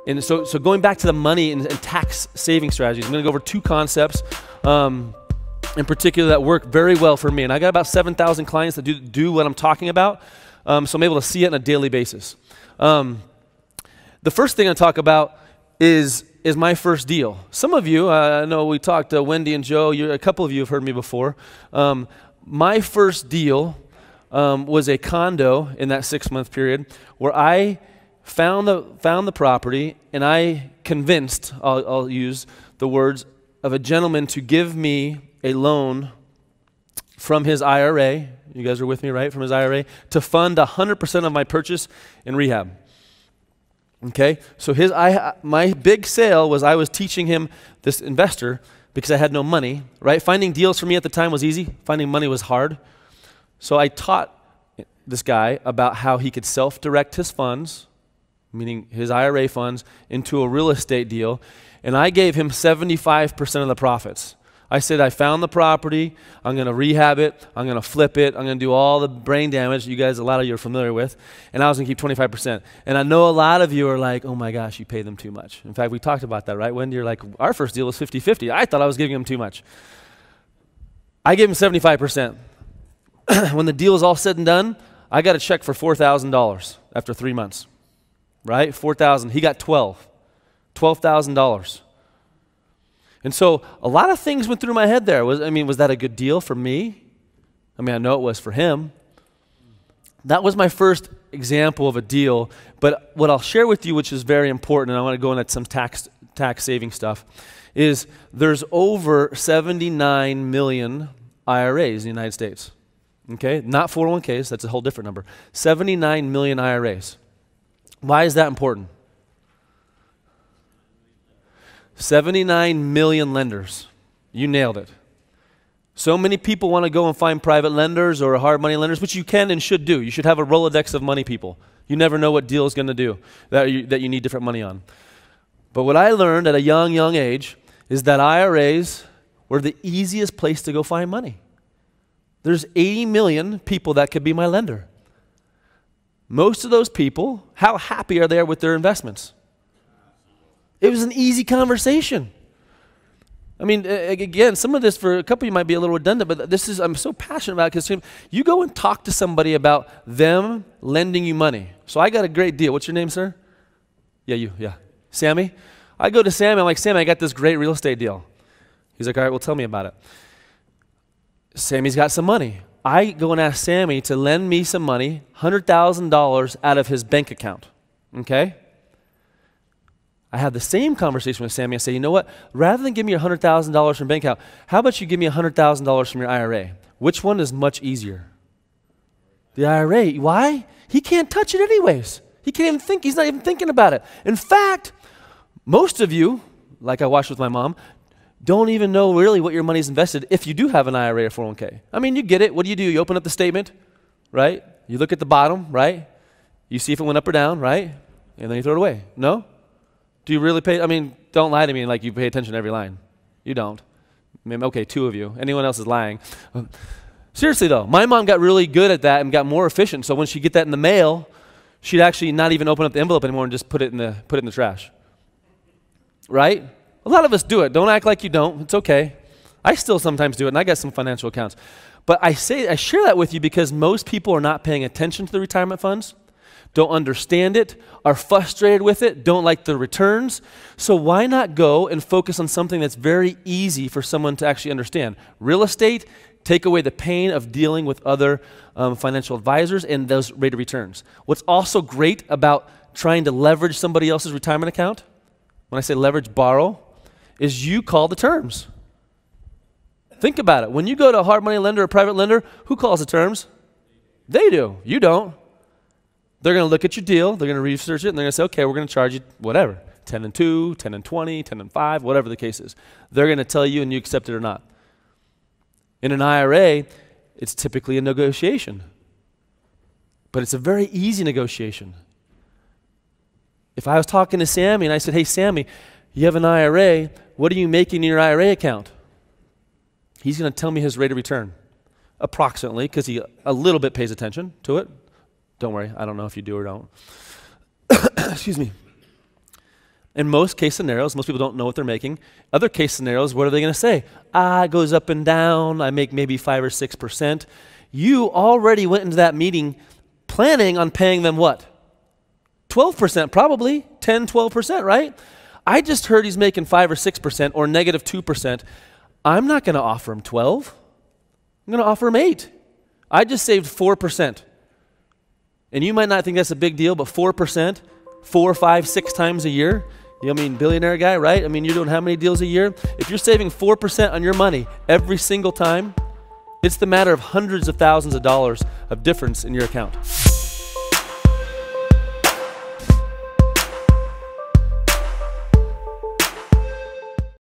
And so going back to the money and tax saving strategies, I'm going to go over two concepts in particular that work very well for me. And I got about 7,000 clients that do what I'm talking about, so I'm able to see it on a daily basis. The first thing I talk about is my first deal. Some of you, I know we talked to Wendy and Joe, a couple of you have heard me before. My first deal was a condo in that 6-month period where I found the property, and I convinced, I'll use the words of a gentleman to give me a loan from his IRA. You guys are with me, right? From his IRA to fund 100% of my purchase and rehab. Okay, so my big sale was I was teaching him, this investor, because I had no money, right? Finding deals for me at the time was easy. Finding money was hard. So I taught this guy about how he could self-direct his funds, meaning his IRA funds, into a real estate deal, and I gave him 75% of the profits. I said, I found the property, I'm going to rehab it, I'm going to flip it, I'm going to do all the brain damage you guys, a lot of you are familiar with, and I was going to keep 25%. And I know a lot of you are like, oh my gosh, you paid them too much. In fact, we talked about that, right? Wendy, you're like, our first deal was 50-50. I thought I was giving him too much. I gave him 75%. When the deal is all said and done, I got a check for $4,000 after 3 months, right? $4,000. He got $12,000. And so a lot of things went through my head there. Was that a good deal for me? I know it was for him. That was my first example of a deal. But what I'll share with you, which is very important, and I want to go into some tax saving stuff, is there's over 79 million IRAs in the United States. Okay? Not 401ks, that's a whole different number. 79 million IRAs. Why is that important? 79 million lenders. You nailed it. So many people want to go and find private lenders or hard money lenders, which you can and should do. You should have a Rolodex of money people. You never know what deal is going to do that you need different money on. But what I learned at a young age is that IRAs were the easiest place to go find money. There's 80 million people that could be my lender. Most of those people, how happy are they with their investments? It was an easy conversation. Again, some of this for a couple of you might be a little redundant, but I'm so passionate about it because you go and talk to somebody about them lending you money. So I got a great deal. What's your name, sir? Yeah. Sammy? I go to Sammy, I'm like, Sammy, I got this great real estate deal. He's like, all right, well, tell me about it. Sammy's got some money. I go and ask Sammy to lend me some money, $100,000 out of his bank account, okay? I have the same conversation with Sammy. I say, you know what? Rather than give me $100,000 from bank account, how about you give me $100,000 from your IRA? Which one is much easier? The IRA. Why? He can't touch it anyways. He can't even think. He's not even thinking about it. In fact, most of you, like I watched with my mom, don't even know really what your money's invested if you do have an IRA or 401k. You get it. What do? You open up the statement, right? You look at the bottom, right? You see if it went up or down, right? And then you throw it away. No? Do you really pay? Don't lie to me like you pay attention to every line. You don't. Okay, 2 of you. Anyone else is lying. Seriously though, my mom got really good at that and got more efficient. So when she'd get that in the mail, she'd actually not even open up the envelope anymore and just put it in the trash. Right? A lot of us do it. Don't act like you don't. It's okay. I still sometimes do it, and I got some financial accounts. But I share that with you because most people are not paying attention to the retirement funds, don't understand it, are frustrated with it, don't like the returns. So why not go and focus on something that's very easy for someone to actually understand? Real estate, take away the pain of dealing with other financial advisors and those rate of returns. What's also great about trying to leverage somebody else's retirement account, when I say leverage, borrow, is you call the terms. Think about it. When you go to a hard money lender or a private lender, who calls the terms? They do. You don't. They're going to look at your deal, they're going to research it, and they're going to say, okay, we're going to charge you whatever, 10 and 2, 10 and 20, 10 and 5, whatever the case is. They're going to tell you and you accept it or not. In an IRA, it's typically a negotiation. But it's a very easy negotiation. If I was talking to Sammy and I said, hey, Sammy, you have an IRA, what are you making in your IRA account? He's going to tell me his rate of return, approximately, because he a little bit pays attention to it. Don't worry, I don't know if you do or don't. Excuse me. In most case scenarios, most people don't know what they're making. Other case scenarios, what are they going to say? It goes up and down. I make maybe 5 or 6%. You already went into that meeting planning on paying them what? 12% probably, 10, 12%, right? I just heard he's making 5 or 6% or negative 2%. I'm not going to offer him 12. I'm going to offer him 8. I just saved 4%. And you might not think that's a big deal, but 4%, 4, 5, 6 times a year, you know what I mean, billionaire guy, right? I mean, you're doing how many deals a year? If you're saving 4% on your money every single time, it's the matter of hundreds of thousands of dollars of difference in your account.